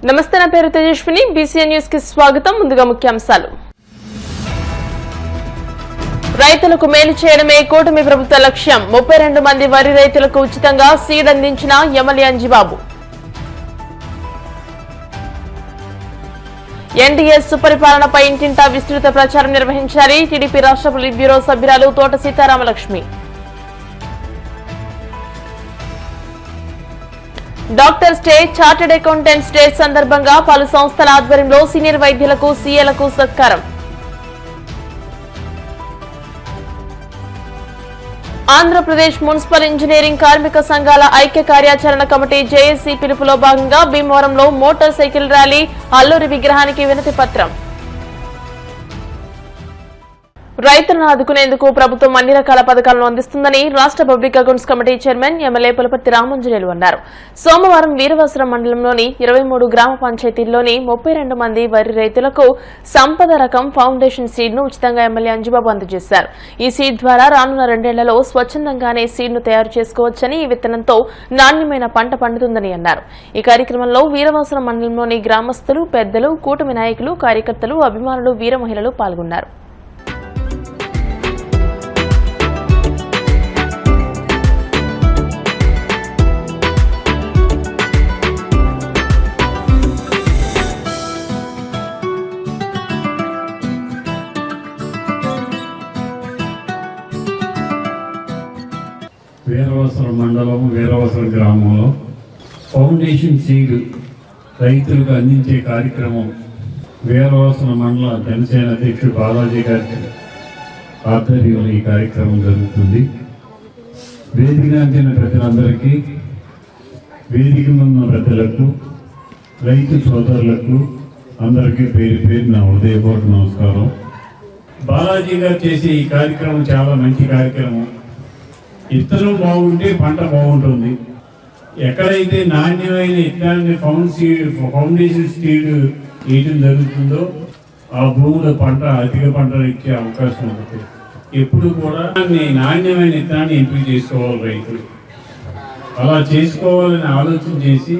నమస్తే, నా పేరు తేజస్విని. బీసీఎన్ న్యూస్ కి స్వాగతం. ముందుగా ముఖ్యాంశాలు. రైతులకు మేలు చేయడమే కూటమి ప్రభుత్వ లక్ష్యం. 32 మంది వరి రైతులకు ఉచితంగా సీడ్ అందించిన ఎమ్మెల్యే అంజిబాబు. ఎన్డీఏ సుపరిపాలనపై ఇంటింటా విస్తృత ప్రచారం నిర్వహించారు. టీడీపీ రాష్ట్ర పొలిట్ బ్యూరో సభ్యురాలు తోట Seetharamalakshmi. Doctors day, chartered accountants day సందర్భంగా పలు సంస్థల ఆధ్వర్యంలో సీనియర్ వైద్యులకు, సీఏలకు సత్కారం. ఆంధ్రప్రదేశ్ మున్సిపల్ ఇంజనీరింగ్ కార్మిక సంఘాల ఐక్య కార్యాచరణ కమిటీ జేఏసీ పిలుపులో భాగంగా భీమవరంలో మోటార్ సైకిల్ ర్యాలీ, అల్లూరి విగ్రహానికి వినతి పత్రం. రైతులను ఆదుకునేందుకు ప్రభుత్వం అన్ని రకాల పథకాలను అందిస్తుందని రాష్ట్ర public accounts committee chairman MLA Pulaparthi Ramanjaneyulu అన్నారు. సోమవారం వీరవసరం మండలంలోని 23 గ్రామ పంచాయతీల్లోని 32 మంది వరి రైతులకు సంపద రకం ఫౌండేషన్ సీడ్ ను ఉచితంగా ఎమ్మెల్యే అంజిబాబు అందజేశారు. ఈ సీడ్ ద్వారా రానున్న 2 ఏళ్లలో స్వచ్ఛందంగానే సీడ్ ను తయారు చేసుకోవచ్చని, ఈ విత్తనంతో నాణ్యమైన పంట పండుతుందని అన్నారు. ఈ కార్యక్రమంలో వీరవసరం మండలంలోని గ్రామస్తులు, పెద్దలు, కూటమి నాయకులు, కార్యకర్తలు, అభిమానులు, వీర మహిళలు పాల్గొన్నారు. వీరవసరం మండలం, వీరవసరం గ్రామంలో ఫౌండేషన్ సీడ్ రైతులకు అందించే కార్యక్రమం వీరవసరం మండల జనసేన అధ్యక్షుడు బాలాజీ గారి ఆధ్వర్యంలో ఈ కార్యక్రమం జరుగుతుంది. వేదికనందిన ప్రజలందరికీ, వేదిక ఉన్న ప్రజలకు, రైతు సోదరులకు అందరికీ పేరు పేరు నా హృదయపూర్వక నమస్కారం. బాలాజీ గారు చేసే ఈ కార్యక్రమం చాలా మంచి కార్యక్రమం. విత్తనం బాగుంటే పంట బాగుంటుంది. ఎక్కడైతే నాణ్యమైన విత్తనాన్ని ఫౌండేషన్ సీడ్ వేయడం జరుగుతుందో ఆ భూమిలో అధిక పంట ఇచ్చే అవకాశం ఉంటుంది. ఎప్పుడు కూడా నాణ్యమైన విత్తనాన్ని ఎంపిక చేసుకోవాలి రైతులు. అలా చేసుకోవాలని ఆలోచన చేసి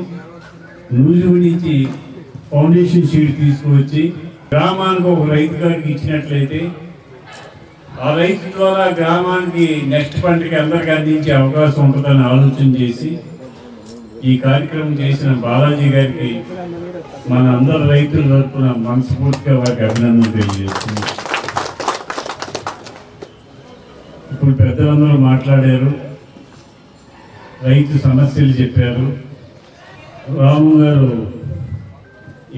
నూజివీడు నుంచి ఫౌండేషన్ సీడ్ తీసుకువచ్చి గ్రామానికి ఒక రైతు గారికి ఇచ్చినట్లయితే ఆ రైతు ద్వారా గ్రామానికి నెక్స్ట్ పంటకి అందరికి అందించే అవకాశం ఉంటుందని ఆలోచన చేసి ఈ కార్యక్రమం చేసిన బాలాజీ గారికి మన అందరు రైతుల తరఫున మనస్ఫూర్తిగా వారికి అభినందనలు తెలియజేస్తుంది. ఇప్పుడు పెద్దలందరూ మాట్లాడారు, రైతు సమస్యలు చెప్పారు. రాము గారు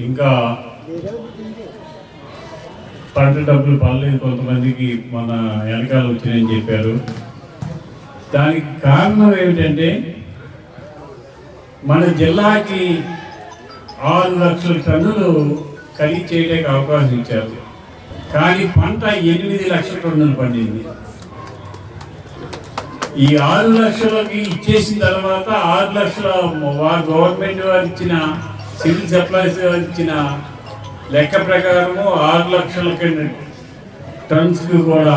ఇంకా పంట డబ్బులు పడలేదు, కొంతమందికి మన వెనకాల వచ్చినాయని చెప్పారు. దానికి కారణం ఏమిటంటే మన జిల్లాకి 6 లక్షల టన్నులు ఖరీదు చేయడానికి అవకాశం ఇచ్చారు. కానీ పంట 8 లక్షల టన్నులు పండింది. ఈ 6 లక్షలకి ఇచ్చేసిన తర్వాత 6 లక్షల గవర్నమెంట్ వారు ఇచ్చిన, సివిల్ సప్లైస్ వారు ఇచ్చిన లెక్క ప్రకారము 6 లక్షల టన్స్కి కూడా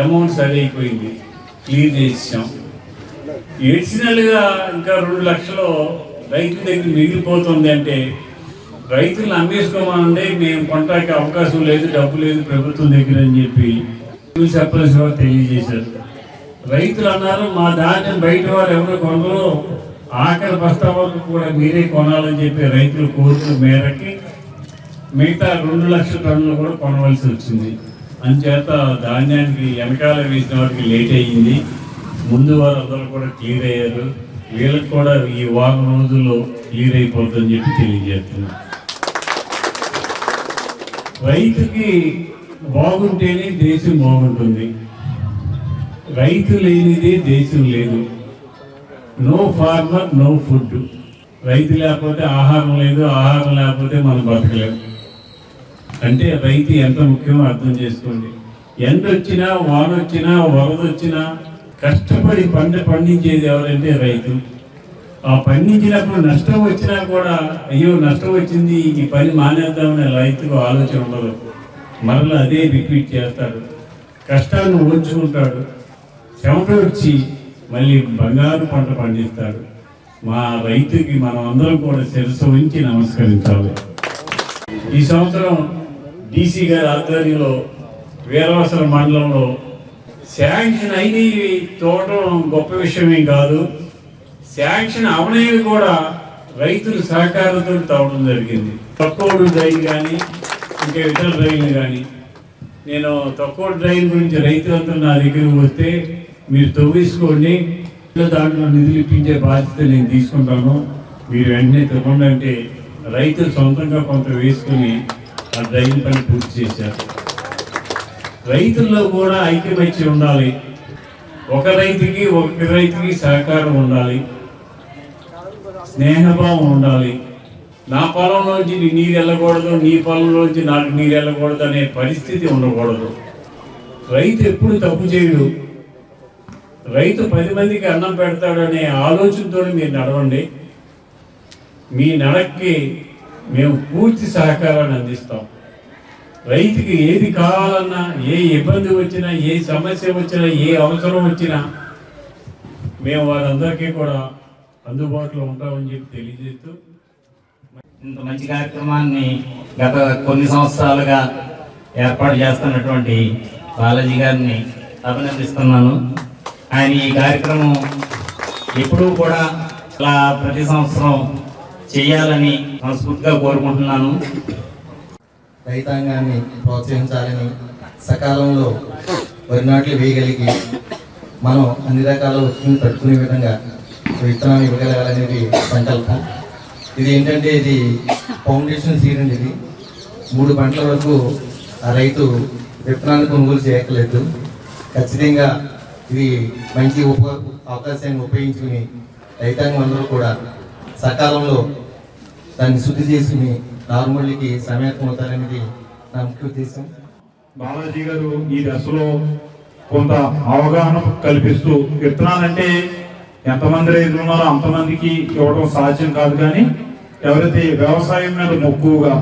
అమౌంట్ సరి అయిపోయింది, క్లియర్ చేసాం. ఎడిషనల్గా ఇంకా 2 లక్షలు రైతుల దగ్గర మిగిలిపోతుంది. అంటే రైతులను అమ్మేసుకోమనండి, మేము కొనడానికి అవకాశం లేదు, డబ్బు లేదు ప్రభుత్వం దగ్గర అని చెప్పి సివిల్ సప్లైస్ వారు తెలియజేశారు. రైతులు అన్నారు, మా ధాన్యం బయట వారు ఎవరు కొనరు, ఆఖరి బస్తా వరకు కూడా మీరే కొనాలని చెప్పి రైతుల కోరిక మేరకి మిగతా 2 లక్షల టన్నులు కూడా కొనవలసి వచ్చింది. అంచేత ధాన్యానికి వెనకాల వేసిన వారికి లేట్ అయ్యింది. ముందు వారు అందరూ కూడా క్లియర్ అయ్యారు. వీళ్ళకి కూడా ఈ వారం రోజుల్లో క్లియర్ అయిపోతుందని చెప్పి తెలియజేస్తున్నారు. రైతుకి బాగుంటేనే దేశం బాగుంటుంది. రైతు లేనిదే దేశం లేదు. No farmer no food. రైతు లేకపోతే ఆహారం లేదు, ఆహారం లేకపోతే మనం బతకలేము. అంటే రైతు ఎంత ముఖ్యమో అర్థం చేసుకోండి. ఎండ వచ్చినా, వాన వచ్చినా, వరద వచ్చినా కష్టపడి పండించేది ఎవరంటే రైతు. ఆ పండించినప్పుడు నష్టం వచ్చినా కూడా అయ్యో నష్టం వచ్చింది, ఈ పని మానేద్దామనే రైతుకు ఆలోచన ఉండదు. మరలా అదే రిపీట్ చేస్తాడు, కష్టాన్ని ఓర్చుకుంటాడు, చెమట వచ్చి మళ్ళీ బంగారు పంట పండిస్తాడు. మా రైతుకి మనం అందరం కూడా శిరస్సు ఉంచి నమస్కరించాలి. ఈ సంవత్సరం డీసీ గారి ఆధ్వర్యంలో వీరవసరం మండలంలో శాంక్షన్ అయినవి చూడటం గొప్ప విషయమేం కాదు, శాంక్షన్ అవనేవి కూడా రైతుల సహకారంతో తవ్వడం జరిగింది. తక్కువ డ్రైన్ కానీ ఇంకా ఇతర డ్రైన్లు కానీ, నేను తక్కువ డ్రైన్ గురించి రైతులంతా నా దగ్గరికి వస్తే మీరు తవ్వేసుకోండి, దాంట్లో నిధులు ఇప్పించే బాధ్యత నేను తీసుకుంటాను, మీరు వెంటనే తప్పకుండా అంటే రైతులు సొంతంగా కొంత వేసుకుని ఆ డ్రైన్ పని పూర్తి చేశారు. రైతుల్లో కూడా ఐక్యమత్యం ఉండాలి, ఒక రైతుకి సహకారం ఉండాలి, స్నేహభావం ఉండాలి. నా పొలంలోంచి నీరు వెళ్ళకూడదు, నీ పొలంలోంచి నాకు నీరు వెళ్ళకూడదు అనే పరిస్థితి ఉండకూడదు. రైతు ఎప్పుడు తప్పు చేయడు, రైతు 10 మందికి అన్నం పెడతాడు అనే ఆలోచనతో మీరు నడవండి. మీ నడక్కి మేము పూర్తి సహకారాన్ని అందిస్తాం. రైతుకి ఏది కావాలన్నా, ఏ ఇబ్బంది వచ్చినా, ఏ సమస్య వచ్చినా, ఏ అవసరం వచ్చినా మేము వారందరికీ కూడా అందుబాటులో ఉంటామని చెప్పి తెలియజేస్తూ, ఇంత మంచి కార్యక్రమాన్ని గత కొన్ని సంవత్సరాలుగా ఏర్పాటు చేస్తున్నటువంటి బాలాజీ గారిని అభినందిస్తున్నాను. ఆయన ఈ కార్యక్రమం ఎప్పుడూ కూడా ఇలా ప్రతి సంవత్సరం చేయాలని మనస్ఫూర్తిగా కోరుకుంటున్నాను. రైతాంగాన్ని ప్రోత్సహించాలని, సకాలంలో వరి నాట్లు వేయగలిగి మనం అన్ని రకాల వృత్తిని తట్టుకునే విధంగా విత్తనాలు ఇవ్వగలగాలనేది సంకల్పం. ఇది ఏంటంటే ఇది ఫౌండేషన్ సీడ్ అండి. ఇది 3 పంటల వరకు ఆ రైతు విత్తనాన్ని కొనుగోలు చేయక్కర్లేదు. ఖచ్చితంగా ఇది మంచి అవకాశాన్ని ఉపయోగించుకుని రైతాంగం అందరూ కూడా సకాలంలో దాన్ని శుద్ధి చేసుకుని నార్మల్కి సమేతమవుతారనేది నా ముఖ్య ఉద్దేశం. బాలాజీ గారు ఈ దశలో కొంత అవగాహన కల్పిస్తూ, విత్తనాలంటే ఎంతమంది రైతులు ఉన్నారో అంతమందికి ఇవ్వడం సాధ్యం కాదు, కానీ ఎవరైతే వ్యవసాయం మీద మక్కువగా,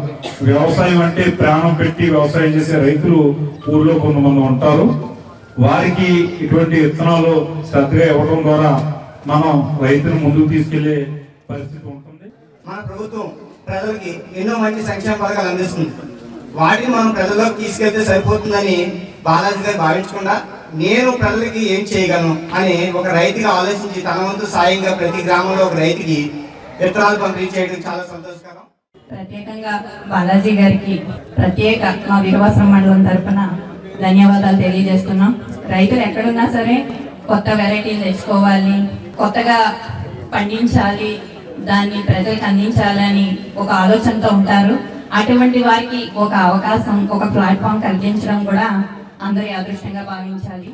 వ్యవసాయం అంటే ప్రాణం పెట్టి వ్యవసాయం చేసే రైతులు ఊర్లో కొంతమంది ఉంటారు, వారికి ఇటువంటి విత్తనాలు శ్రద్ధగా ఇవ్వడం ద్వారా మనం రైతును ముందుకు తీసుకెళ్లే పరిస్థితి ఉంటుంది. మన ప్రభుత్వం ప్రజలకి ఎన్నో మంచి సంక్షేమ పథకాలు అందిస్తుంది. వాటిని మనం ప్రజల్లోకి తీసుకెళ్తే సరిపోతుందని బాలాజీ గారు భావించకుండా, నేను ప్రజలకి ఏం చేయగలను అని ఒక రైతుగా ఆలోచించి తన వంతు సాయంగా ప్రతి గ్రామంలో ఒక రైతుకి విత్తనాలు పంపిణీ చేయడం చాలా సంతోషకరం. ప్రత్యేకంగా బాలాజీ గారికి మా వీరవాసరం మండలం తరఫున ధన్యవాదాలు తెలియజేస్తున్నాం. రైతులు ఎక్కడున్నా సరే కొత్త వెరైటీలు తెచ్చుకోవాలి, కొత్తగా పండించాలి, దాన్ని ప్రజలకు అందించాలని ఒక ఆలోచనతో ఉంటారు. అటువంటి వారికి ఒక అవకాశం, ఒక ప్లాట్ఫామ్ కల్పించడం కూడా అందరి అదృష్టంగా భావించాలి.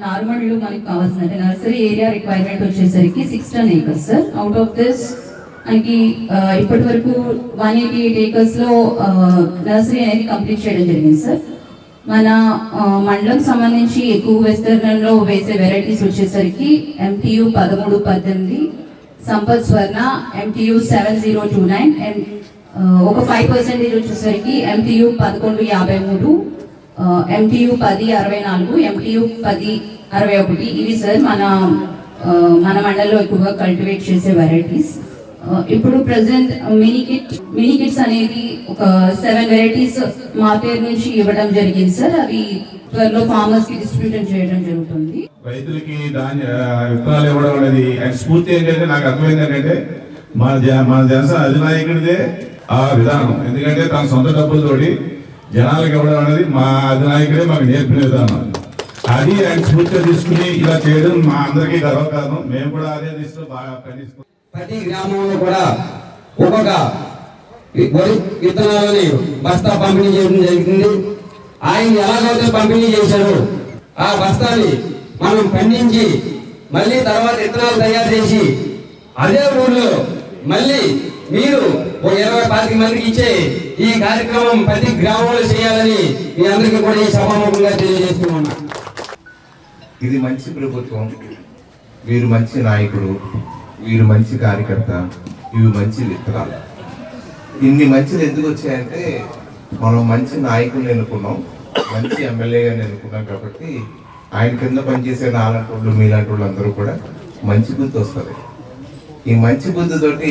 నార్మల్ మనకి కావాల్సిన నర్సరీ ఏరియా రిక్వైర్మెంట్ వచ్చేసరికి 6 ton acres sir. Out of this మనకి ఇప్పటి వరకు 188 acres లో నర్సరీ అనేది కంప్లీట్ చేయడం జరిగింది సార్. మన మండలం సంబంధించి ఎక్కువ విస్తీర్ణంలో వేసే వెరైటీస్ వచ్చేసరికి MTU 1318, సంపత్ స్వర్ణ MTU 7029, ఒక 5% వచ్చేసరికి MTU 1153, MTU 1064, MTU 1061. ఇవి సార్ మన మండలంలో ఎక్కువగా కల్టివేట్ చేసే వెరైటీస్. ఇప్పుడు ప్రెసెంట్ మినీ కిట్స్ అనేది ఒక 7 వెరైటీస్ మా పేరు నుంచి ఇవ్వడం జరిగింది సార్. అవి త్వరలో ఫార్మర్స్ కి డిస్ట్రిబ్యూట్ చేయడం జరుగుతుంది. రైతులకి విత్తనాలు ఇవ్వడం అనేది స్ఫూర్తి ఏంటంటే నాకు అర్థమైంది ఏంటంటే మన జనసేన అధినాయకుడిదే ఆ విధానం. ఎందుకంటే తన సొంత డబ్బులతోటి జనాలకు ఇవ్వడం అనేది మా అధినాయకుడే మాకు నేర్పిన విధానం. అది ఆయన స్ఫూర్తిగా తీసుకుని ఇలా చేయడం మా అందరికీ గర్వకారణం. మేము కూడా అదే దిశలో బాగా పనిస్తాం. ప్రతి గ్రామంలో కూడా ఒక్కొక్క వరి విత్తనాలని బస్తా పంపిణీ చేయడం జరిగింది. ఆయన ఎలాగైతే పంపిణీ చేశారో ఆ బస్తాని మనం పండించి మళ్ళీ తర్వాత విత్తనాలు తయారు చేసి అదే ఊర్లో మళ్ళీ మీరు ఒక 20-25 మందికి ఇచ్చే ఈ కార్యక్రమం ప్రతి గ్రామంలో చేయాలని మీ అందరికీ కూడా ఈ సభాముఖంగా తెలియజేస్తూ ఉన్నా. ఇది మంచి ప్రభుత్వం, వీరు మంచి నాయకుడు, వీరు మంచి కార్యకర్త, ఇవి మంచి విత్తనాలు. ఇన్ని మంచిలు ఎందుకు వచ్చాయంటే మనం మంచి నాయకుల్ని ఎన్నుకున్నాం, మంచి ఎమ్మెల్యేగాని ఎన్నుకున్నాం. కాబట్టి ఆయన కింద పనిచేసే నాలాంటి వాళ్ళు మీలాంటి వాళ్ళు అందరూ కూడా మంచి గుర్తు వస్తుంది. ఈ మంచి బుద్ధితోటి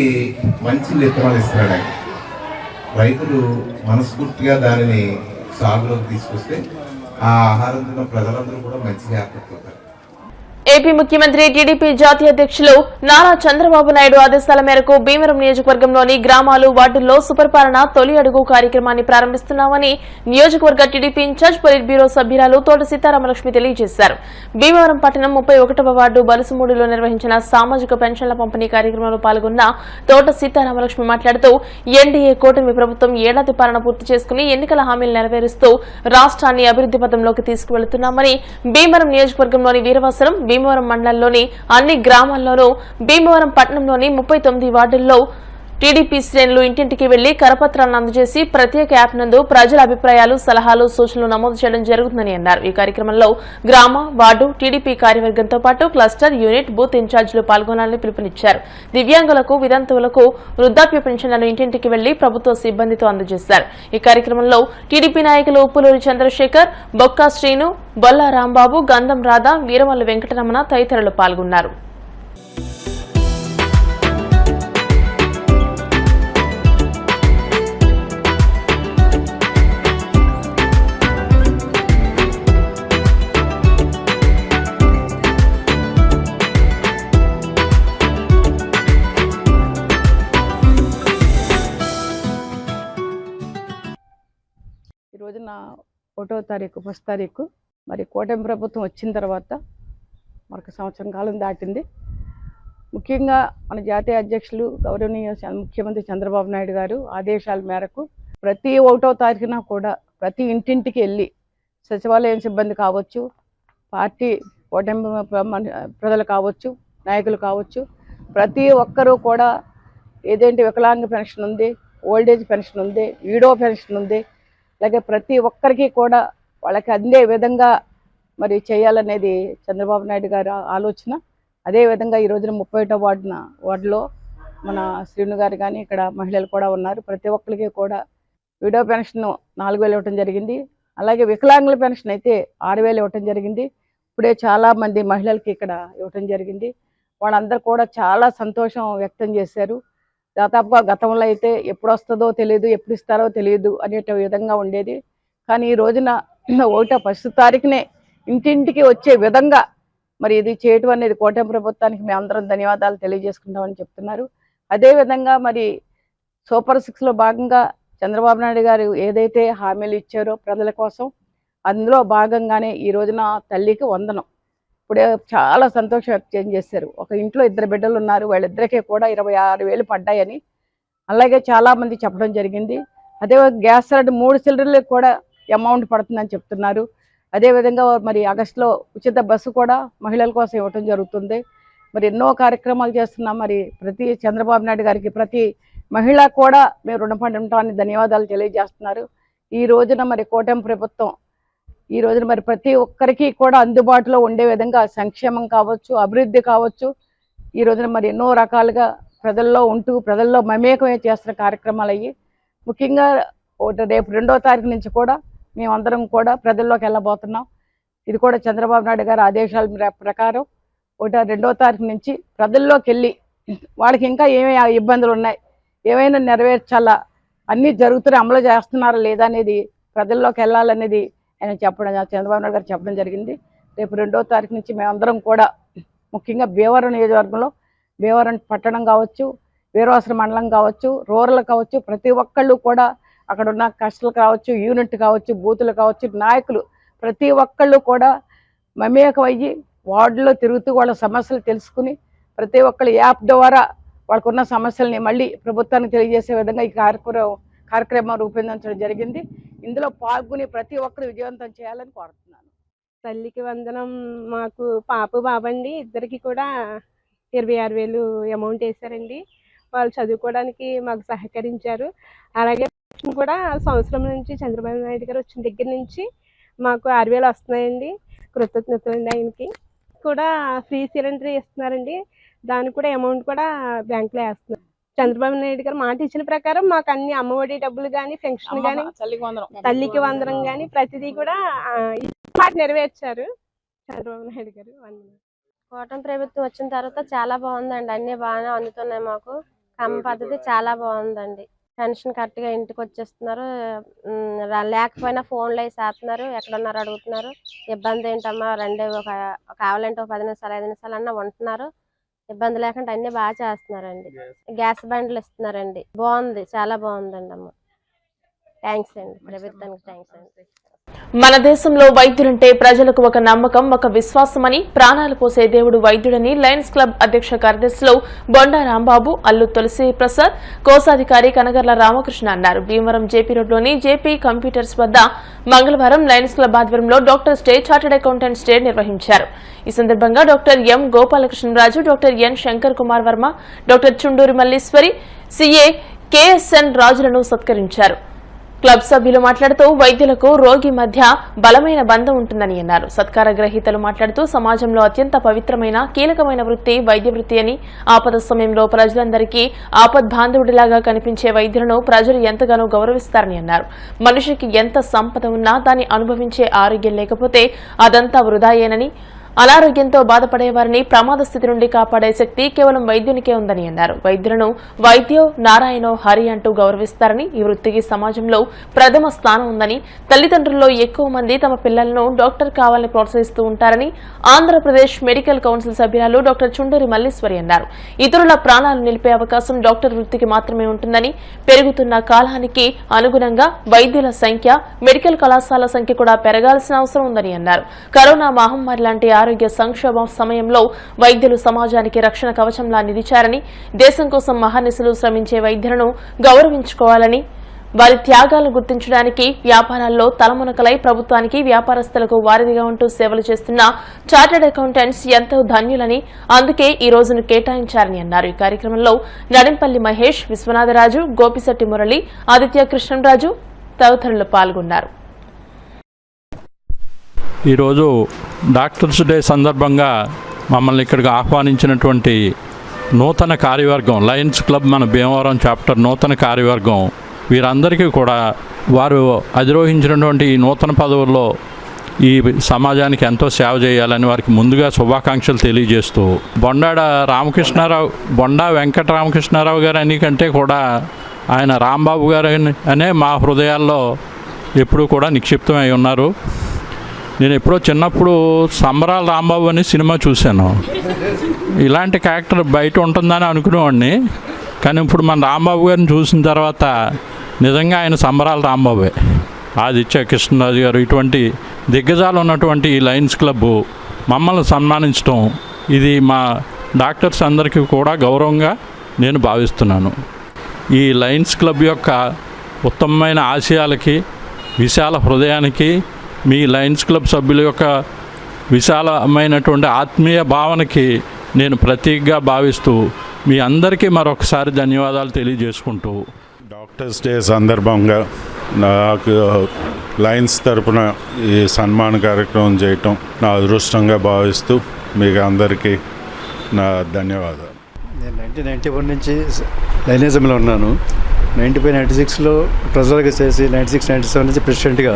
మంచి విత్తనాలు ఇస్తున్నాడు ఆయన. రైతులు మనస్ఫూర్తిగా దానిని సాగులోకి తీసుకొస్తే ఆ ఆహారం తిన్న ప్రజలందరూ కూడా మంచిగా ఏర్పడిపోతారు. ఏపీ ముఖ్యమంత్రి టీడీపీ జాతీయ అధ్యక్షులు నారా చంద్రబాబు నాయుడు ఆదేశాల మేరకు భీమవరం నియోజకవర్గంలోని గ్రామాలు వార్డుల్లో సుపరిపాలన తొలి అడుగు కార్యక్రమాన్ని ప్రారంభిస్తున్నామని నియోజకవర్గ టీడీపీ ఇన్ఛార్జ్ పొలిట్ బ్యూరో సభ్యురాలు తోట సీతారామలక్ష్మి తెలియజేశారు. భీమవరం పట్టణం 31వ వార్డు బలుసుమూడిలో నిర్వహించిన సామాజిక పెన్షన్ల పంపిణీ కార్యక్రమంలో పాల్గొన్న తోట సీతారామలక్ష్మి మాట్లాడుతూ ఎన్డీఏ కూటమి ప్రభుత్వం ఏడాది పాలన పూర్తి చేసుకుని ఎన్నికల హామీలు నెరవేరుస్తూ రాష్ట్రాన్ని అభివృద్ది పథంలోకి తీసుకువెళుతున్నామని భీమవరం నియోజకవర్గంలోని వీరవాసరం భీమవరం మండలంలోని అన్ని గ్రామాల్లోనూ భీమవరం పట్టణంలోని 39 వార్డుల్లో టీడీపీ శ్రేణులు ఇంటింటికి వెళ్లి కరపత్రాలను అందజేసి ప్రత్యేక యాప్ నందు ప్రజల అభిప్రాయాలు సలహాలు సూచనలు నమోదు చేయడం జరుగుతుందని అన్నారు. ఈ కార్యక్రమంలో గ్రామ వార్డు టీడీపీ కార్యవర్గంతో పాటు క్లస్టర్ యూనిట్ బూత్ ఇన్ఛార్జీలు పాల్గొనాలని పిలుపునిచ్చారు. దివ్యాంగులకు వితంతువులకు వృద్ధాప్య పెన్షన్లను ఇంటింటికి వెళ్లి ప్రభుత్వ సిబ్బందితో అందజేశారు. ఈ కార్యక్రమంలో టీడీపీ నాయకులు ఉప్పులూరి చంద్రశేఖర్, బొక్కా శ్రీను, బొల్లా రాంబాబు, గంధం రాధా, వీరమల్లి వెంకటరమణ తదితరులు పాల్గొన్నారు. రోజున 1వ తారీఖు 1వ తారీఖు మరి కూటమి ప్రభుత్వం వచ్చిన తర్వాత మనకు సంవత్సరం కాలం దాటింది. ముఖ్యంగా మన జాతీయ అధ్యక్షులు గౌరవనీయ ముఖ్యమంత్రి చంద్రబాబు నాయుడు గారు ఆదేశాల మేరకు ప్రతి 1వ తారీఖున కూడా ప్రతి ఇంటింటికి వెళ్ళి సచివాలయం సిబ్బంది కావచ్చు, పార్టీ కూటమి ప్రజలు కావచ్చు, నాయకులు కావచ్చు, ప్రతి ఒక్కరూ కూడా ఏదేంటి వికలాంగ పెన్షన్ ఉంది, ఓల్డేజ్ పెన్షన్ ఉంది, వీడో పెన్షన్ ఉంది, అలాగే ప్రతి ఒక్కరికి కూడా వాళ్ళకి అందే విధంగా మరి చేయాలనేది చంద్రబాబు నాయుడు గారి ఆలోచన. అదేవిధంగా ఈ రోజున 31వ వార్డులో మన శ్రీను గారు కానీ ఇక్కడ మహిళలు కూడా ఉన్నారు. ప్రతి ఒక్కరికి కూడా విడో పెన్షన్ 4,000 ఇవ్వటం జరిగింది. అలాగే వికలాంగుల పెన్షన్ అయితే 6,000 ఇవ్వటం జరిగింది. ఇప్పుడే చాలామంది మహిళలకి ఇక్కడ ఇవ్వటం జరిగింది. వాళ్ళందరూ కూడా చాలా సంతోషం వ్యక్తం చేశారు. దాదాపుగా గతంలో అయితే ఎప్పుడు వస్తుందో తెలియదు, ఎప్పుడు ఇస్తారో తెలియదు అనే విధంగా ఉండేది. కానీ ఈ రోజున 1వ తారీఖునే ఇంటింటికి వచ్చే విధంగా మరి ఇది చేయటం అనేది కూటమి ప్రభుత్వానికి మేమందరం ధన్యవాదాలు తెలియజేసుకుంటామని చెప్తున్నారు. అదేవిధంగా మరి సూపర్ 6లో భాగంగా చంద్రబాబు నాయుడు గారు ఏదైతే హామీలు ఇచ్చారో ప్రజల కోసం అందులో భాగంగానే ఈ రోజున తల్లికి వందనం ఇప్పుడే చాలా సంతోషం వ్యక్తం చేశారు. ఒక ఇంట్లో 2 బిడ్డలు ఉన్నారు, వాళ్ళిద్దరికీ కూడా 26,000 పడ్డాయని అలాగే చాలామంది చెప్పడం జరిగింది. అదే గ్యాస్ సిలిండర్ 3 సిలిండర్లకు కూడా అమౌంట్ పడుతుందని చెప్తున్నారు. అదేవిధంగా మరి ఆగస్టులో ఉచిత బస్సు కూడా మహిళల కోసం ఇవ్వటం జరుగుతుంది. మరి ఎన్నో కార్యక్రమాలు చేస్తున్నాం. మరి ప్రతి చంద్రబాబు నాయుడు గారికి ప్రతి మహిళ కూడా మేము రుణపడి ఉంటామని ధన్యవాదాలు తెలియజేస్తున్నారు. ఈ రోజున మరి కూటమి ప్రభుత్వం ఈ రోజున మరి ప్రతి ఒక్కరికి కూడా అందుబాటులో ఉండే విధంగా సంక్షేమం కావచ్చు, అభివృద్ధి కావచ్చు, ఈ రోజున మరి ఎన్నో రకాలుగా ప్రజల్లో ఉంటూ ప్రజల్లో మమేకమే చేస్తున్న కార్యక్రమాలు అయ్యి ముఖ్యంగా రేపు 2వ తారీఖు నుంచి కూడా మేమందరం కూడా ప్రజల్లోకి వెళ్ళబోతున్నాం. ఇది కూడా చంద్రబాబు నాయుడు గారి ఆదేశాల ప్రకారం 2వ తారీఖు నుంచి ప్రజల్లోకి వెళ్ళి వాళ్ళకి ఇంకా ఏమేమి ఇబ్బందులు ఉన్నాయి, ఏమైనా నెరవేర్చాలా, అన్నీ జరుగుతున్నాయి, అమలు చేస్తున్నారా లేదా అనేది ప్రజల్లోకి వెళ్ళాలనేది ఆయన చెప్పడం చంద్రబాబు నాయుడు గారు చెప్పడం జరిగింది. రేపు 2వ తారీఖు నుంచి మేమందరం కూడా ముఖ్యంగా భీమవరం నియోజకవర్గంలో భీమవరం పట్టణం కావచ్చు, వీరవాసరం మండలం కావచ్చు, రూరల్ కావచ్చు, ప్రతి ఒక్కళ్ళు కూడా అక్కడ ఉన్న కష్టాలు కావచ్చు, యూనిట్ కావచ్చు, బూతులు కావచ్చు, నాయకులు ప్రతి ఒక్కళ్ళు కూడా మమేకం అయ్యి వార్డులో తిరుగుతూ వాళ్ళ సమస్యలు తెలుసుకుని ప్రతి ఒక్కళ్ళు యాప్ ద్వారా వాళ్ళకున్న సమస్యల్ని మళ్ళీ ప్రభుత్వానికి తెలియజేసే విధంగా ఈ కార్యక్రమం రూపొందించడం జరిగింది. ఇందులో పాల్గొని ప్రతి ఒక్కరు విజయవంతం చేయాలని కోరుతున్నాను. తల్లికి వందనం మాకు పాప బాబండి ఇద్దరికి కూడా 26,000 అమౌంట్ వేశారండి. వాళ్ళు చదువుకోవడానికి మాకు సహకరించారు. అలాగే కూడా సంవత్సరం నుంచి చంద్రబాబు నాయుడు గారు వచ్చిన దగ్గర నుంచి మాకు 6,000 వస్తున్నాయండి. కృతజ్ఞతలు అండి. ఆయనకి కూడా ఫ్రీ సిలిండర్ ఇస్తున్నారండి. దానికి కూడా అమౌంట్ కూడా బ్యాంకులో వేస్తున్నారు. చంద్రబాబు నాయుడు గారు మాట ఇచ్చిన ప్రకారం మాకు అన్ని అమ్మఒడి డబ్బులు కానీ, పెన్షన్ కానీ, తల్లికి వందనం కానీ ప్రతిదీ కూడా మాట నెరవేర్చారు చంద్రబాబు నాయుడు గారు. కూటమి ప్రభుత్వం వచ్చిన తర్వాత చాలా బాగుందండి. అన్ని బాగానే అందుతున్నాయి మాకు. కమ్మ పద్ధతి చాలా బాగుందండి. పెన్షన్ కరెక్ట్గా ఇంటికి వచ్చేస్తున్నారు. లేకపోయినా ఫోన్లో వేసేస్తున్నారు. ఎక్కడున్నారు అడుగుతున్నారు. ఇబ్బంది ఏంటమ్మా రండి, కావాలంటే ఒక 10 నిమిషాలు 5 నిమిషాలు అన్నా ఉంటున్నారు. ఇబ్బంది లేకుండా అన్ని బాగా చేస్తున్నారండి. గ్యాస్ బండ్లు ఇస్తున్నారండి. బాగుంది, చాలా బాగుందండి అమ్మ. థ్యాంక్స్ అండి, ప్రభుత్వానికి థ్యాంక్స్ అండి. మన దేశంలో వైద్యులంటే ప్రజలకు ఒక నమ్మకం, ఒక విశ్వాసమని, ప్రాణాలు పోసే దేవుడు వైద్యుడని లయన్స్ క్లబ్ అధ్యక్ష కార్యదర్శులు బొండా రాంబాబు, అల్లు తులసి ప్రసాద్, కోశాధికారి కనగర్ల రామకృష్ణ అన్నారు. భీమవరం జేపీ రోడ్లోని జేపీ కంప్యూటర్స్ వద్ద మంగళవారం లయన్స్ క్లబ్ ఆధ్వర్యంలో doctors day, chartered accountants day నిర్వహించారు. ఈ సందర్భంగా doctor M Gopalakrishnaraju, doctor N Shankar Kumar Varma, doctor Chunduri Malleswari, CA KSN రాజులను సత్కరించారు. క్లబ్ సభ్యులు మాట్లాడుతూ వైద్యులకు రోగి మధ్య బలమైన బంధం ఉంటుందని అన్నారు. సత్కార గ్రహీతలు మాట్లాడుతూ సమాజంలో అత్యంత పవిత్రమైన, కీలకమైన వృత్తి వైద్య వృత్తి అని, ఆపద సమయంలో ప్రజలందరికీ ఆపద్బాంధవుడిలాగా కనిపించే వైద్యులను ప్రజలు ఎంతగానో గౌరవిస్తారని అన్నారు. మనిషికి ఎంత సంపద ఉన్నా దాన్ని అనుభవించే ఆరోగ్యం లేకపోతే అదంతా వృధాయేనని, అనారోగ్యంతో బాధపడేవారిని ప్రమాద స్థితి నుండి కాపాడే శక్తి కేవలం వైద్యునికే ఉందని అన్నారు. వైద్యులను వైద్యో నారాయణో హరి అంటూ గౌరవిస్తారని, ఈ వృత్తికి సమాజంలో ప్రథమ స్థానం ఉందని, తల్లిదండ్రుల్లో ఎక్కువ మంది తమ పిల్లలను డాక్టర్ కావాలని ప్రోత్సహిస్తూ ఉంటారని ఆంధ్రప్రదేశ్ మెడికల్ కౌన్సిల్ సభ్యురాలు డాక్టర్ చుండూరి మల్లీశ్వరి అన్నారు. ఇతరుల ప్రాణాలు నిలిపే అవకాశం డాక్టర్ వృత్తికి మాత్రమే ఉంటుందని, పెరుగుతున్న కాలానికి అనుగుణంగా వైద్యుల సంఖ్య, మెడికల్ కళాశాల సంఖ్య కూడా పెరగాల్సిన అవసరం ఉందని అన్నారు. కరోనా మహమ్మారి లాంటి ఆరోగ్య సంక్షోభం సమయంలో వైద్యులు సమాజానికి రక్షణ కవచంలా నిలిచారని, దేశం కోసం మహానిశలు శ్రమించే వైద్యులను గౌరవించుకోవాలని, వారి త్యాగాలను గుర్తించడానికి వ్యాపారాల్లో తలమునకలై ప్రభుత్వానికి, వ్యాపారస్తులకు వారధిగా ఉంటూ సేవలు చేస్తున్న చార్టెడ్ అకౌంటెంట్స్ ఎంతో ధన్యులని, అందుకే ఈ రోజును కేటాయించారని అన్నారు. ఈ కార్యక్రమంలో నడింపల్లి మహేష్, విశ్వనాథరాజు, గోపిశెట్టి మురళి, ఆదిత్య కృష్ణరాజు తదితరులు పాల్గొన్నారు. ఈరోజు డాక్టర్స్ డే సందర్భంగా మమ్మల్ని ఇక్కడికి ఆహ్వానించినటువంటి నూతన కార్యవర్గం, లయన్స్ క్లబ్ మన భీమవరం చాప్టర్ నూతన కార్యవర్గం, వీరందరికీ కూడా వారు అధిరోహించినటువంటి ఈ నూతన పదవుల్లో ఈ సమాజానికి ఎంతో సేవ చేయాలని వారికి ముందుగా శుభాకాంక్షలు తెలియజేస్తూ, బొండా వెంకట రామకృష్ణారావు గారు అని కంటే కూడా ఆయన రాంబాబు గారు అనే మా హృదయాల్లో ఎప్పుడూ కూడా నిక్షిప్తమై ఉన్నారు. నేను ఎప్పుడో చిన్నప్పుడు సంబరాల రాంబాబు అని సినిమా చూశాను. ఇలాంటి క్యారెక్టర్ బయట ఉంటుందని అనుకునేవాడిని. కానీ ఇప్పుడు మన రాంబాబు గారిని చూసిన తర్వాత నిజంగా ఆయన సంబరాల రాంబాబే. ఆదిత్య కృష్ణరాజు గారు ఇటువంటి దిగ్గజాలు ఉన్నటువంటి ఈ లయన్స్ క్లబ్ మమ్మల్ని సన్మానించడం, ఇది మా డాక్టర్స్ అందరికీ కూడా గౌరవంగా నేను భావిస్తున్నాను. ఈ లయన్స్ క్లబ్ యొక్క ఉత్తమమైన ఆశయాలకి, విశాల హృదయానికి, మీ లయన్స్ క్లబ్ సభ్యుల యొక్క విశాలమైనటువంటి ఆత్మీయ భావనకి నేను ప్రతీకగా భావిస్తూ మీ అందరికీ మరొకసారి ధన్యవాదాలు తెలియజేసుకుంటూ, డాక్టర్స్ డే సందర్భంగా నాకు లయన్స్ తరపున ఈ సన్మాన కార్యక్రమం చేయటం నా అదృష్టంగా భావిస్తూ మీకు అందరికీ నా ధన్యవాదాలు. నేను 1991 నుంచి లైనిజంలో ఉన్నాను. 95-96లో ట్రెజరర్గా చేసి 96-97 నుంచి ప్రెసిడెంట్గా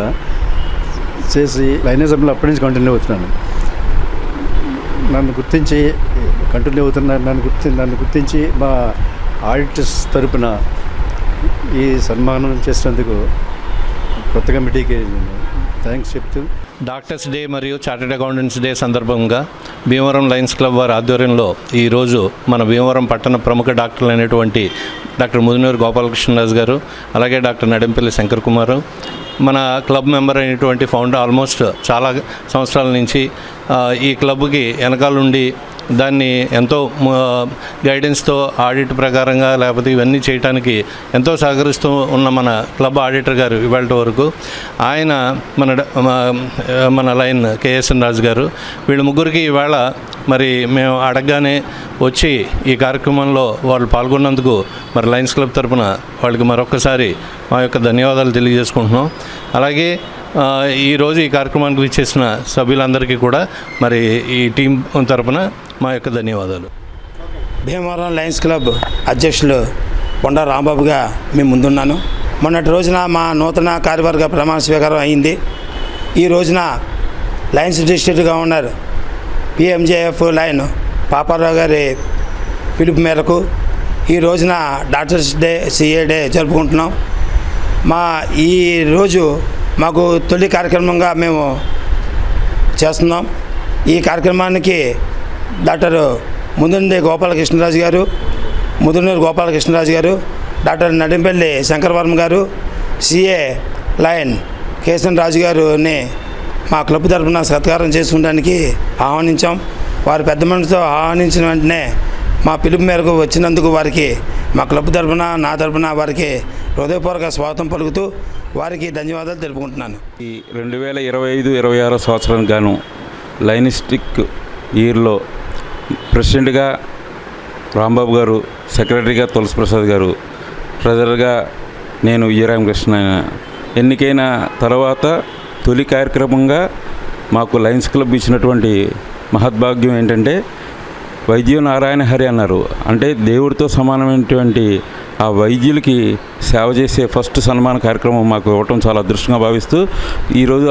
చేసి లైనిజంలో అప్పటి నుంచి కంటిన్యూ అవుతున్నాను. నన్ను గుర్తించి మా ఆడిటర్స్ తరపున ఈ సన్మానం చేసినందుకు కొత్త కమిటీకి థ్యాంక్స్ చెప్తూ, డాక్టర్స్ డే మరియు చార్టెడ్ అకౌంటెంట్స్ డే సందర్భంగా భీమవరం లయన్స్ క్లబ్ వారి ఆధ్వర్యంలో ఈరోజు మన భీమవరం పట్టణ ప్రముఖ డాక్టర్లు అయినటువంటి డాక్టర్ ముదినూరు గోపాలకృష్ణరాజు గారు, అలాగే డాక్టర్ నడింపల్లి శంకర్ కుమారు, మన క్లబ్ మెంబర్ అయినటువంటి ఫౌండర్ ఆల్మోస్ట్ చాలా సంవత్సరాల నుంచి ఈ క్లబ్కి వెనకాలండి దాన్ని ఎంతో గైడెన్స్తో ఆడిట్ ప్రకారంగా లేకపోతే ఇవన్నీ చేయడానికి ఎంతో సహకరిస్తూ ఉన్న మన క్లబ్ ఆడిటర్ గారు ఇవాళ వరకు ఆయన మన లైన్ కేఎస్ఎన్ రాజు గారు, వీళ్ళ ముగ్గురికి ఇవాళ మరి మేము అడగగానే వచ్చి ఈ కార్యక్రమంలో వాళ్ళు పాల్గొన్నందుకు మరి లయన్స్ క్లబ్ తరఫున వాళ్ళకి మరొకసారి మా యొక్క ధన్యవాదాలు తెలియజేసుకుంటున్నాం. అలాగే ఈరోజు ఈ కార్యక్రమానికి విచ్చేసిన సభ్యులందరికీ కూడా మరి ఈ టీం తరఫున మా యొక్క ధన్యవాదాలు. భీమవరం లయన్స్ క్లబ్ అధ్యక్షులు బొండా రాంబాబుగా మేము ముందున్నాను. మొన్నటి రోజున మా నూతన కార్యవర్గ ప్రమాణ స్వీకారం అయింది. ఈ రోజున Lions district governor PMJF line Paparao గారి పిలుపు మేరకు ఈ రోజున డాక్టర్స్ డే సిఏ డే జరుపుకుంటున్నాం. ఈ రోజు మాకు తొలి కార్యక్రమంగా మేము చేస్తున్నాం. ఈ కార్యక్రమానికి డాక్టర్ ముదునూరి గోపాలకృష్ణరాజు గారు, డాక్టర్ నడింపల్లి శంకరవర్మ గారు, సిఏ లైన్ కేశన్ రాజు గారుని మా క్లబ్ తరఫున సత్కారం చేసుకోవడానికి ఆహ్వానించాం. వారు పెద్ద మనసుతో ఆహ్వానించిన వెంటనే మా పిలుపు మేరకు వచ్చినందుకు వారికి మా క్లబ్ తరఫున, నా తరఫున వారికి హృదయపూర్వక స్వాగతం పలుకుతూ వారికి ధన్యవాదాలు తెలుపుకుంటున్నాను. ఈ 2025-26 సంవత్సరానికి గాను లైనిస్టిక్ ఇయర్లో ప్రెసిడెంట్గా రాంబాబు గారు, సెక్రటరీగా తులసి ప్రసాద్ గారు, ట్రెజరర్గా నేను రామకృష్ణ ఎన్నికైన తర్వాత తొలి కార్యక్రమంగా మాకు లయన్స్ క్లబ్ ఇచ్చినటువంటి మహద్భాగ్యం ఏంటంటే వైద్యం నారాయణ హరి అన్నారు. అంటే దేవుడితో సమానమైనటువంటి ఆ వైద్యులకి సేవ చేసే ఫస్ట్ సన్మాన కార్యక్రమం మాకు ఇవ్వటం చాలా అదృష్టంగా భావిస్తూ ఈరోజు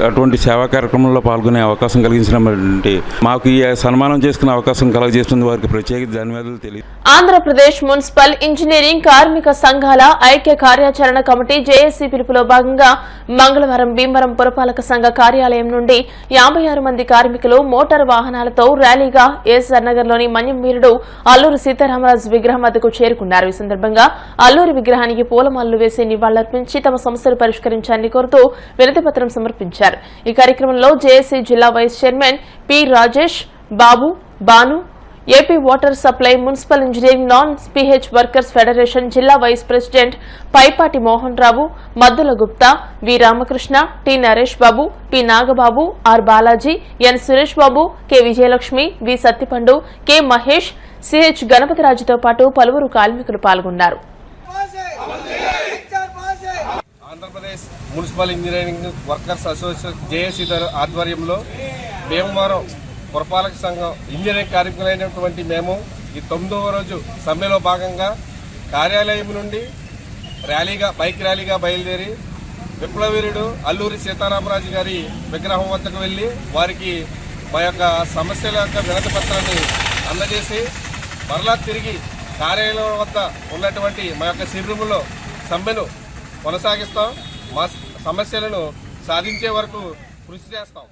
అటువంటి సేవా కార్యక్రమంలో పాల్గొనే అవకాశం కలిగించినటువంటి మాకు ఈ సన్మానం చేసుకునే అవకాశం కలగజేస్తుంది వారికి ప్రత్యేక ధన్యవాదాలు తెలియదు. ఆంధ్రప్రదేశ్ మున్సిపల్ ఇంజనీరింగ్ కార్మిక సంఘాల ఐక్య కార్యాచరణ కమిటీ జేఏసీ పిలుపులో భాగంగా మంగళవారం భీమవరం పురపాలక సంఘ కార్యాలయం నుండి 56 మంది కార్మికులు మోటారు వాహనాలతో ర్యాలీగా ఏఎస్ఆర్ నగర్లోని మన్యం వీరుడు అల్లూరి సీతారామరాజు విగ్రహం వద్దకు చేరుకున్నారు. ఈ సందర్భంగా అల్లూరి విగ్రహానికి పూలమాలలు వేసి నివాళులర్పించి తమ సమస్యలు పరిష్కరించాలని కోరుతూ వినతిపత్రం సమర్పించారు. ఈ కార్యక్రమంలో జేఏసీ జిల్లా vice chairman P Rajesh Babu, Banu, AP water supply, municipal engineering non PH workers federation జిల్లా vice president Paipati Mohan Rao, Maddula Gupta, V Ramakrishna, T Naresh Babu, P Nagababu, R Balaji, N Suresh Babu, K Vijayalakshmi, V Sattipandu, K Mahesh, CH గణపతిరాజుతో పాటు పలువురు కార్మికులు పాల్గొన్నారు. Andhra Pradesh municipal engineering workers association JAC ఆధ్వర్యంలో భీమవరం పురపాలక సంఘం ఇంజనీరింగ్ కార్మికులైనటువంటి మేము ఈ 9వ రోజు సమ్మెలో భాగంగా కార్యాలయం నుండి బైక్ ర్యాలీగా బయలుదేరి విప్లవీరుడు అల్లూరి సీతారామరాజు గారి విగ్రహం వద్దకు వెళ్ళి వారికి మా యొక్క సమస్యల యొక్క వినతి పత్రాన్ని అందజేసి మరలా తిరిగి కార్యాలయం వద్ద ఉన్నటువంటి మా యొక్క శిబిరంలో సమ్మెను కొనసాగిస్తాం. మా సమస్యలను సాధించే వరకు కృషి చేస్తాం.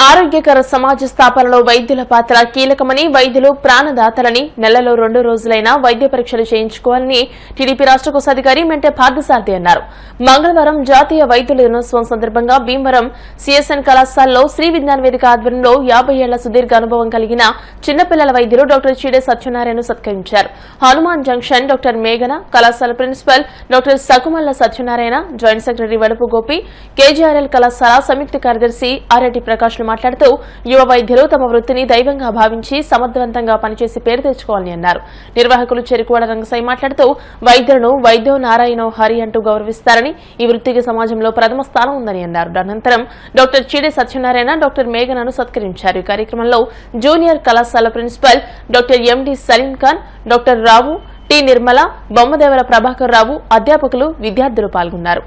ఆరోగ్యకర సమాజ స్థాపనలో వైద్యుల పాత్ర కీలకమని, వైద్యులు ప్రాణదాతలని, నెలలో 2 రోజులైనా వైద్య పరీక్షలు చేయించుకోవాలని టీడీపీ రాష్ట్ర కోశాధికారి మెంటే పార్థసారథి అన్నారు. మంగళవారం జాతీయ వైద్యుల దినోత్సవం సందర్భంగా భీమవరం సిఎస్ఎన్ కళాశాలలో శ్రీ విజ్ఞాన వేదిక ఆధ్వర్యంలో 50 ఏళ్ల సుదీర్ఘ అనుభవం కలిగిన చిన్నపిల్లల వైద్యులు డాక్టర్ చీడే సత్యనారాయణను సత్కరించారు. హనుమాన్ జంక్షన్ డాక్టర్ మేఘన, కళాశాల principal doctor Sakumalla Satyanarayana, joint secretary Vadupu Gopi, KGRL కళాశాల సంయుక్త కార్యదర్శి ఆర్ఐటి ప్రకాష్ మాట్లాడుతూ యువ వైద్యులు తమ వృత్తిని దైవంగా భావించి సమర్థవంతంగా పనిచేసి పేరు తెచ్చుకోవాలని అన్నారు. నిర్వాహకులు చెరుకువాడ రంగసాయి మాట్లాడుతూ వైద్యులను వైద్యో నారాయణో హరి అంటూ గౌరవిస్తారని, ఈ వృత్తికి సమాజంలో ప్రథమ స్థానం ఉందని అన్నారు. అనంతరం డాక్టర్ చీడే సత్యనారాయణ, డాక్టర్ మేఘనను సత్కరించారు. ఈ కార్యక్రమంలో జూనియర్ కళాశాల principal doctor MD Salim Khan, doctor Rao, T Nirmala, Bommadevara Prabhakar Rao, అధ్యాపకులు, విద్యార్థులు పాల్గొన్నారు.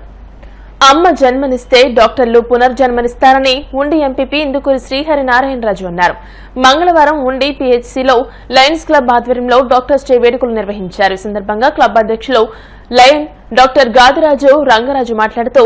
అమ్మ జన్మనిస్తే డాక్టర్లు పునర్జన్మనిస్తారని ఉండి ఎంపీపీ ఇందుకూరి శ్రీహరినారాయణరాజు అన్నారు. మంగళవారం ఉండి పీహెచ్సీలో లయన్స్ క్లబ్ ఆధ్వర్యంలో డాక్టర్స్ డే వేడుకలు నిర్వహించారు. ఈ సందర్భంగా క్లబ్ అధ్యక్షులు లయన్ డాక్టర్ గాదిరాజు రంగరాజు మాట్లాడుతూ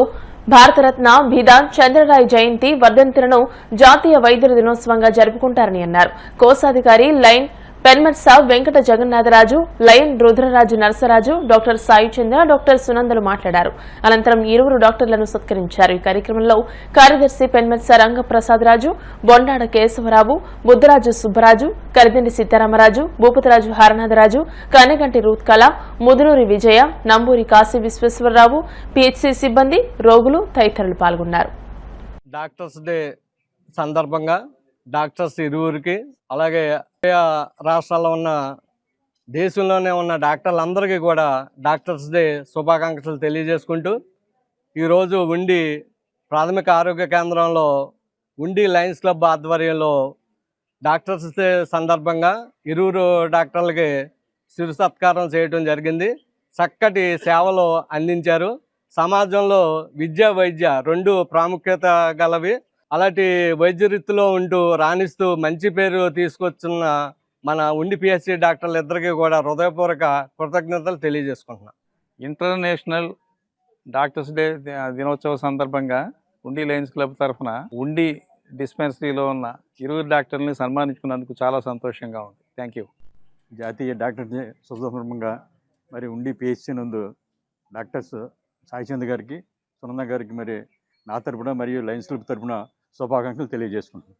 భారతరత్న బిధాన్ చంద్రరాయ్ జయంతి వర్ధంతులను జాతీయ వైద్యుల దినోత్సవంగా జరుపుకుంటారని అన్నారు. కోశాధికారి lion Penmetsa Venkata Jagannatharaju, lion Rudraraju Narasaraju, doctor Sai Chandra, doctor సునందలు మాట్లాడారు. అనంతరం ఇరువురు డాక్టర్లను సత్కరించారు. ఈ కార్యక్రమంలో కార్యదర్శి పెన్మెట్సా రంగప్రసాద్ రాజు, బొండాడ కేశవరావు, బుద్ధరాజు సుబ్బరాజు, కరిదండి సీతారామరాజు, భూపతిరాజు హరనాథరాజు, కన్నెగంటి రూత్కళ, ముదునూరి విజయ, నంబూరి కాశీ విశ్వేశ్వరరావు, పిహెచ్సి సిబ్బంది, రోగులు తదితరులు పాల్గొన్నారు. డాక్టర్స్ డే సందర్భంగా డాక్టర్స్ ఇరువురికి, అలాగే రాష్ట్రాల్లో ఉన్న దేశంలోనే ఉన్న డాక్టర్లందరికీ కూడా డాక్టర్స్ డే శుభాకాంక్షలు తెలియజేసుకుంటూ ఈరోజు ఉండి ప్రాథమిక ఆరోగ్య కేంద్రంలో ఉండి లయన్స్ క్లబ్ ఆధ్వర్యంలో డాక్టర్స్ డే సందర్భంగా ఇరువురు డాక్టర్లకి శిరు సత్కారం చేయడం జరిగింది. చక్కటి సేవలు అందించారు. సమాజంలో విద్య వైద్య రెండు ప్రాముఖ్యత గలవి. అలాంటి వైద్య వృత్తిలో ఉంటూ రాణిస్తూ మంచి పేరు తీసుకొచ్చిన మన ఉండి పిహెచ్సి డాక్టర్లు ఇద్దరికీ కూడా హృదయపూర్వక కృతజ్ఞతలు తెలియజేసుకుంటున్నాను. ఇంటర్నేషనల్ డాక్టర్స్ డే దినోత్సవ సందర్భంగా ఉండి లయన్స్ క్లబ్ తరఫున ఉండి డిస్పెన్సరీలో ఉన్న 20 డాక్టర్లని సన్మానించుకున్నందుకు చాలా సంతోషంగా ఉంది. Thank you. జాతీయ డాక్టర్ డే సందర్భంగా మరి ఉండి పిహెచ్సి నందు డాక్టర్స్ సాయిచంద్ గారికి, సునంద గారికి మరి నా తరపున మరియు లయన్స్ క్లబ్ తరపున శుభాకాంక్షలు తెలియజేసుకుంటున్నాను.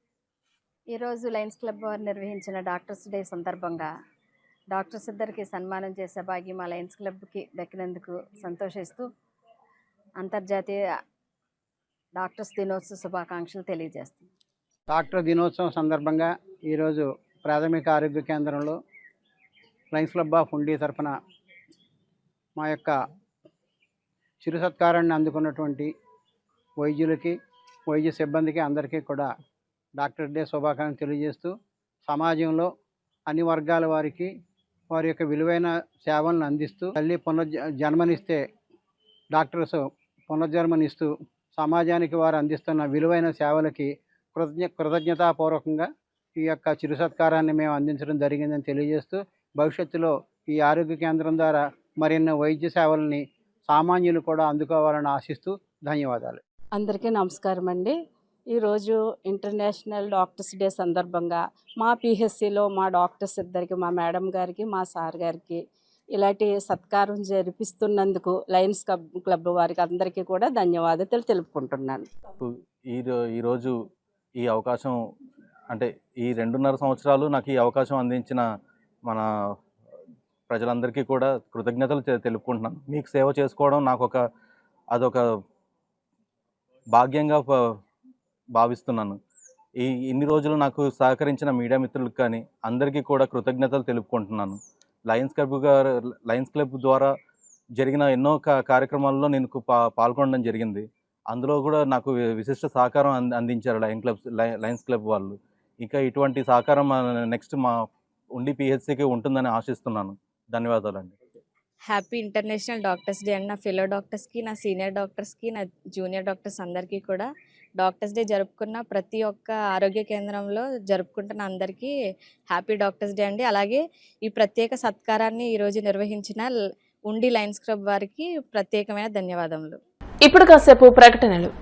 ఈరోజు లయన్స్ క్లబ్ వారు నిర్వహించిన డాక్టర్స్ డే సందర్భంగా డాక్టర్స్ ఇద్దరికి సన్మానం చేసే భాగ్యం మా లయన్స్ క్లబ్కి దక్కినందుకు సంతోషిస్తూ అంతర్జాతీయ డాక్టర్స్ దినోత్సవ శుభాకాంక్షలు తెలియజేస్తుంది. డాక్టర్ దినోత్సవం సందర్భంగా ఈరోజు ప్రాథమిక ఆరోగ్య కేంద్రంలో లయన్స్ క్లబ్ ఆఫ్ ఉండి తరఫున మా యొక్క చిరు సత్కారాన్ని అందుకున్నటువంటి వైద్యులకి, వైద్య సిబ్బందికి అందరికీ కూడా డాక్టర్ డే శుభాకాంక్షలు తెలియజేస్తూ సమాజంలో అన్ని వర్గాల వారికి వారి యొక్క విలువైన సేవలను అందిస్తూ తల్లి జన్మనిస్తే డాక్టర్స్ పునర్జన్మనిస్తూ సమాజానికి వారు అందిస్తున్న విలువైన సేవలకి కృతజ్ఞతాపూర్వకంగా ఈ యొక్క చిరు సత్కారాన్ని మేము అందించడం జరిగిందని తెలియజేస్తూ భవిష్యత్తులో ఈ ఆరోగ్య కేంద్రం ద్వారా మరిన్ని వైద్య సేవలని సామాన్యులు కూడా అందుకోవాలని ఆశిస్తూ ధన్యవాదాలు. అందరికీ నమస్కారం అండి. ఈరోజు ఇంటర్నేషనల్ డాక్టర్స్ డే సందర్భంగా మా పిహెచ్సిలో మా డాక్టర్స్ ఇద్దరికి, మా మేడం గారికి, మా సార్ గారికి ఇలాంటి సత్కారం జరిపిస్తున్నందుకు లయన్స్ క్లబ్ వారికి అందరికీ కూడా ధన్యవాదాలు తెలుపుకుంటున్నాను. ఈరోజు ఈ అవకాశం అంటే ఈ 2.5 సంవత్సరాలు నాకు ఈ అవకాశం అందించిన మన ప్రజలందరికీ కూడా కృతజ్ఞతలు తెలుపుకుంటున్నాను. మీకు సేవ చేసుకోవడం నాకు అదొక భాగ్యంగా భావిస్తున్నాను. ఇన్ని రోజులు నాకు సహకరించిన మీడియా మిత్రులకు కానీ అందరికీ కూడా కృతజ్ఞతలు తెలుపుకుంటున్నాను. లయన్స్ క్లబ్ ద్వారా జరిగిన ఎన్నో కార్యక్రమాల్లో నేను పాల్గొనడం జరిగింది. అందులో కూడా నాకు విశిష్ట సహకారం అందించారు లయన్స్ క్లబ్ వాళ్ళు. ఇంకా ఇటువంటి సహకారం నెక్స్ట్ మా ఉండి పిహెచ్సికి ఉంటుందని ఆశిస్తున్నాను. ధన్యవాదాలండి. Happy international doctors day and నా ఫెలో డాక్టర్స్కి, నా సీనియర్ డాక్టర్స్కి, నా జూనియర్ డాక్టర్స్ అందరికీ కూడా డాక్టర్స్ డే జరుపుకున్న ప్రతి ఒక్క ఆరోగ్య కేంద్రంలో జరుపుకుంటున్న అందరికీ హ్యాపీ డాక్టర్స్ డే అండి. అలాగే ఈ ప్రత్యేక సత్కారాన్ని ఈరోజు నిర్వహించిన ఉండి లయన్స్ క్లబ్ వారికి ప్రత్యేకమైన ధన్యవాదములు. ఇప్పుడు కాసేపు ప్రకటనలు.